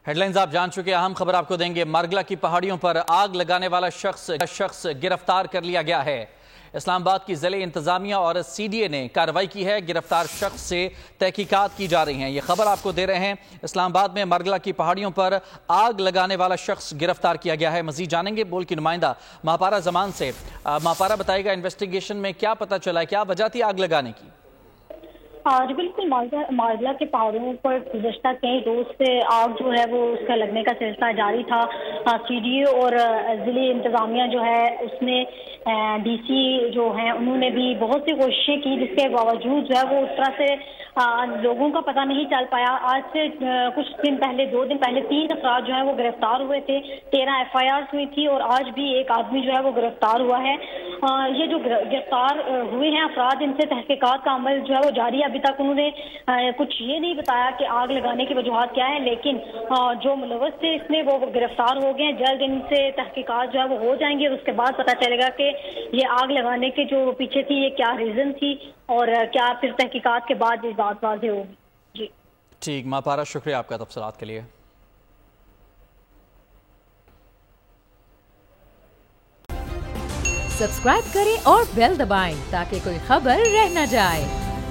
Headlines آپ جان چکے، اہم خبر آپ کو دیں گے۔ مارگلا کی پہاڑیوں پر آگ لگانے والا شخص گرفتار کر لیا گیا ہے۔ اسلام آباد کی ضلع انتظامیہ اور CDA نے کارروائی کی ہے۔ گرفتار شخص سے تحقیقات کی جا رہی ہیں۔ یہ خبر آپ کو دے رہے ہیں۔ اسلام آباد میں مارگلا کی پہاڑیوں پر آگ لگانے والا شخص گرفتار کیا گیا ہے۔ مزید جانیں گے بول کی نمائندہ مہاپارا زمان سے۔ مہاپارا بتائے گا انویسٹیگیشن میں کیا پتہ چلا ہے، کیا وجہ تھی آگ لگانے کی؟ جی بالکل، مارگلا کے پہاڑوں پر گزشتہ کئی روز سے آگ جو ہے وہ اس کا لگنے کا سلسلہ جاری تھا۔ CDA اور ضلع انتظامیہ جو ہے اس نے DC جو ہیں انہوں نے بھی بہت سی کوششیں کی، جس کے باوجود جو ہے وہ اس طرح سے لوگوں کا پتہ نہیں چل پایا۔ آج سے کچھ دن پہلے 2 دن پہلے 3 افراد جو ہیں وہ گرفتار ہوئے تھے، 13 FIRs ہوئی تھی اور آج بھی ایک آدمی جو ہے وہ گرفتار ہوا ہے۔ یہ جو گرفتار ہوئے ہیں افراد، ان سے تحقیقات کا عمل جو ہے وہ جاری ہے۔ ابھی تک انہوں نے کچھ یہ نہیں بتایا کہ آگ لگانے کی وجوہات کیا ہے، لیکن جو ملوث تھے اس میں وہ گرفتار ہو گئے ہیں۔ جلد ان سے تحقیقات جو ہے وہ ہو جائیں گے اور اس کے بعد پتہ چلے گا کہ یہ آگ لگانے کے جو پیچھے تھی یہ کیا ریزن تھی اور کیا پھر تحقیقات کے بعد یہ بات واضح ہوگی۔ جی ٹھیک مہاپارا، شکریہ آپ کا تفصیلات کے لیے۔ سبسکرائب کریں اور بیل دبائیں تاکہ کوئی خبر رہ نہ جائے۔